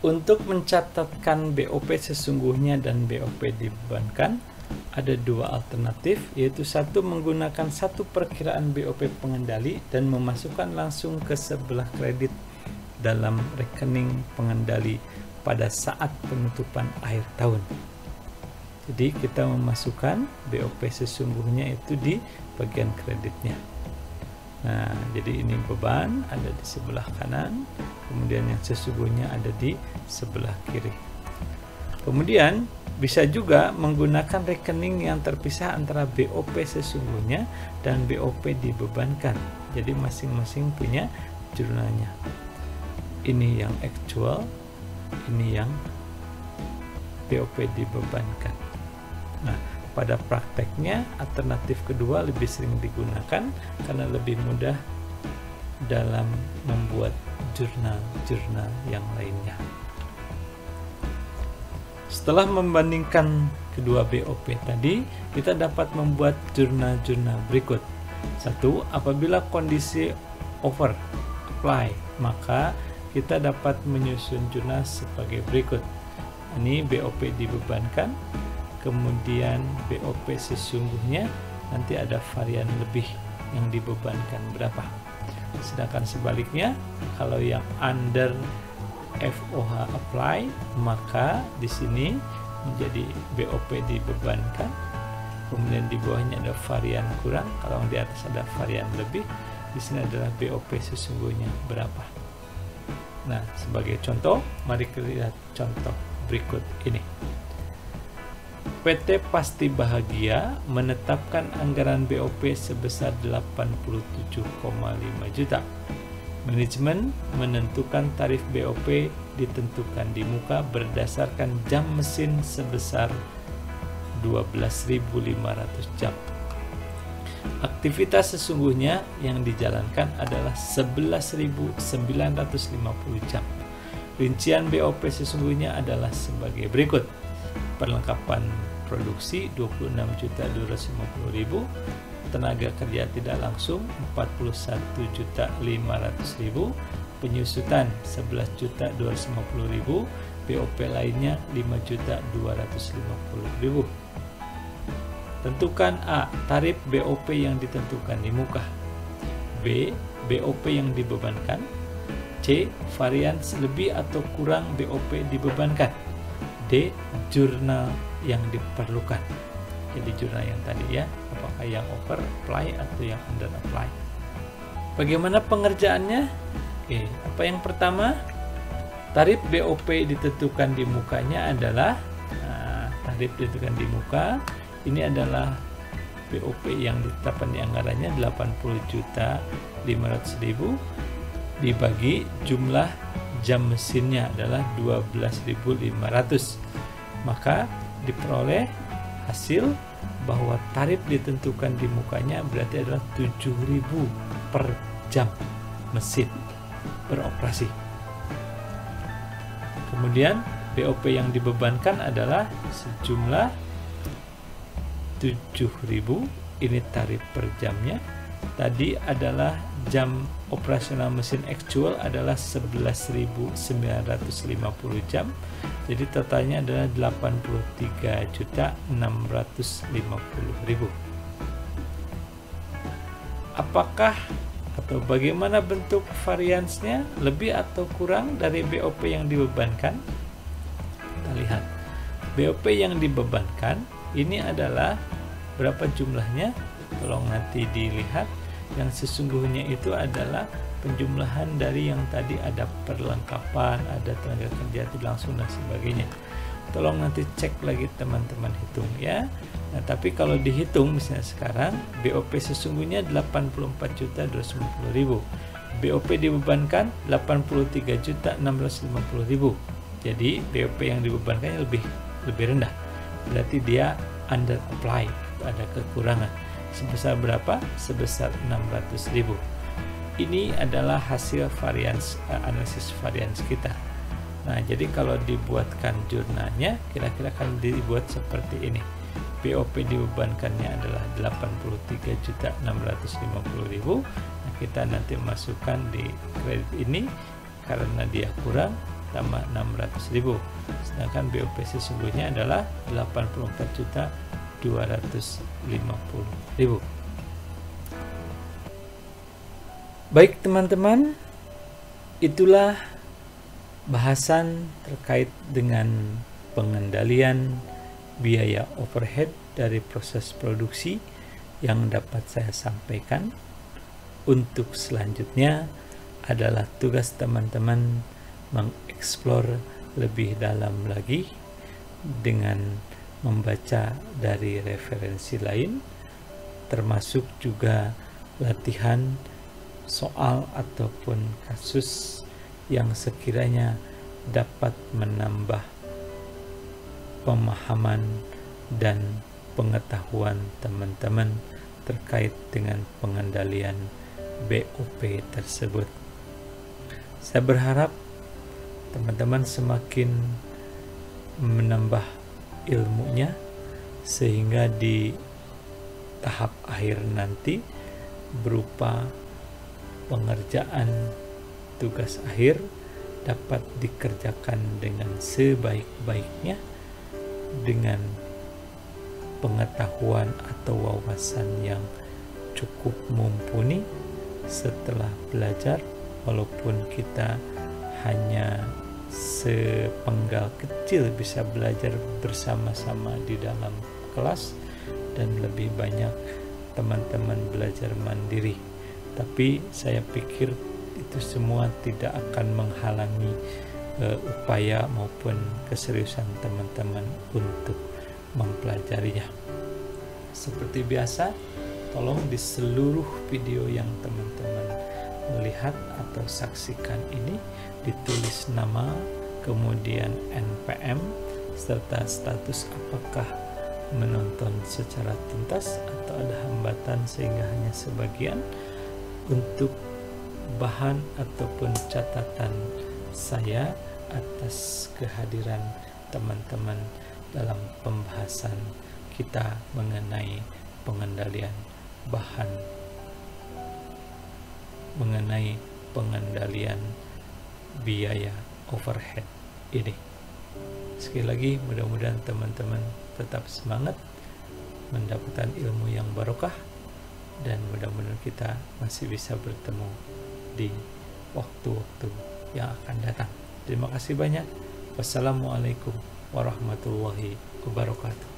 Untuk mencatatkan BOP sesungguhnya dan BOP dibebankan, ada dua alternatif, yaitu satu menggunakan satu perkiraan BOP pengendali dan memasukkan langsung ke sebelah kredit dalam rekening pengendali pada saat penutupan akhir tahun. Jadi kita memasukkan BOP sesungguhnya itu di bagian kreditnya. Nah, jadi ini beban ada di sebelah kanan, kemudian yang sesungguhnya ada di sebelah kiri. Kemudian bisa juga menggunakan rekening yang terpisah antara BOP sesungguhnya dan BOP dibebankan. Jadi masing-masing punya jurnalnya. Ini yang actual, ini yang BOP dibebankan. Nah, pada prakteknya alternatif kedua lebih sering digunakan karena lebih mudah dalam membuat jurnal-jurnal yang lainnya. Setelah membandingkan kedua BOP tadi, kita dapat membuat jurnal-jurnal berikut. 1. Apabila kondisi over apply, maka kita dapat menyusun jurnal sebagai berikut. Ini BOP dibebankan, kemudian BOP sesungguhnya, nanti ada varian lebih yang dibebankan berapa. Sedangkan sebaliknya, kalau yang under FOH apply, maka di sini menjadi BOP dibebankan, kemudian di bawahnya ada varian kurang, kalau di atas ada varian lebih, di sini adalah BOP sesungguhnya berapa. Nah, sebagai contoh, mari kita lihat contoh berikut ini. PT Pasti Bahagia menetapkan anggaran BOP sebesar 87,5 juta. Manajemen menentukan tarif BOP ditentukan di muka berdasarkan jam mesin sebesar 12.500 jam. Aktivitas sesungguhnya yang dijalankan adalah 11.950 jam. Rincian BOP sesungguhnya adalah sebagai berikut. Perlengkapan produksi 26.250.000, tenaga kerja tidak langsung 41.500.000, penyusutan 11.250.000, BOP lainnya 5.250.000. Tentukan A. Tarif BOP yang ditentukan di muka. B. BOP yang dibebankan. C. Varians lebih atau kurang BOP dibebankan. D. Jurnal yang diperlukan. Jadi jurnal yang tadi ya, apakah yang over apply atau yang under apply. Bagaimana pengerjaannya? Oke, apa yang pertama? Tarif BOP ditentukan di mukanya adalah tarif ditentukan di muka. Ini adalah BOP yang ditetapkan di anggarannya 80.500.000 dibagi jumlah jam mesinnya adalah 12.500. Maka diperoleh hasil bahwa tarif ditentukan di mukanya berarti adalah 7.000 per jam mesin beroperasi. Kemudian BOP yang dibebankan adalah sejumlah 7.000, ini tarif per jamnya. Tadi adalah jam operasional mesin actual adalah 11.950 jam. Jadi totalnya adalah 83.650.000. Apakah atau bagaimana bentuk variansnya, lebih atau kurang dari BOP yang dibebankan? Kita lihat. BOP yang dibebankan ini adalah berapa jumlahnya? Tolong nanti dilihat. Yang sesungguhnya itu adalah penjumlahan dari yang tadi ada perlengkapan, ada tenaga kerja tidak langsung dan sebagainya. Tolong nanti cek lagi teman-teman hitung ya. Nah, tapi kalau dihitung misalnya sekarang BOP sesungguhnya 84.250.000. BOP dibebankan 83.650.000. Jadi BOP yang dibebankannya lebih rendah. Berarti dia under apply, ada kekurangan. Sebesar berapa? Sebesar 600.000. Ini adalah hasil varians analisis varians kita. Nah, jadi kalau dibuatkan jurnalnya kira-kira akan dibuat seperti ini. BOP dibebankannya adalah 83.650.000. Nah, kita nanti masukkan di kredit ini karena dia kurang, tambah 600.000, sedangkan BOP sesungguhnya adalah 84.250.000. Baik teman-teman, itulah bahasan terkait dengan pengendalian biaya overhead dari proses produksi yang dapat saya sampaikan. Untuk selanjutnya adalah tugas teman-teman mengeksplor lebih dalam lagi dengan membaca dari referensi lain, termasuk juga latihan soal ataupun kasus yang sekiranya dapat menambah pemahaman dan pengetahuan teman-teman terkait dengan pengendalian BOP tersebut. Saya berharap teman-teman semakin menambah ilmunya sehingga di tahap akhir nanti berupa pengerjaan tugas akhir dapat dikerjakan dengan sebaik-baiknya dengan pengetahuan atau wawasan yang cukup mumpuni setelah belajar, walaupun kita hanya sepenggal kecil bisa belajar bersama-sama di dalam kelas dan lebih banyak teman-teman belajar mandiri, tapi saya pikir itu semua tidak akan menghalangi upaya maupun keseriusan teman-teman untuk mempelajarinya. Seperti biasa, tolong di seluruh video yang teman-teman lihat atau saksikan ini ditulis nama, kemudian NPM, serta status apakah menonton secara tuntas atau ada hambatan sehingga hanya sebagian, untuk bahan ataupun catatan saya atas kehadiran teman-teman dalam pembahasan kita mengenai pengendalian bahan, mengenai pengendalian biaya overhead ini. Sekali lagi, mudah-mudahan teman-teman tetap semangat mendapatkan ilmu yang barokah, dan mudah-mudahan kita masih bisa bertemu di waktu-waktu yang akan datang. Terima kasih banyak. Wassalamualaikum warahmatullahi wabarakatuh.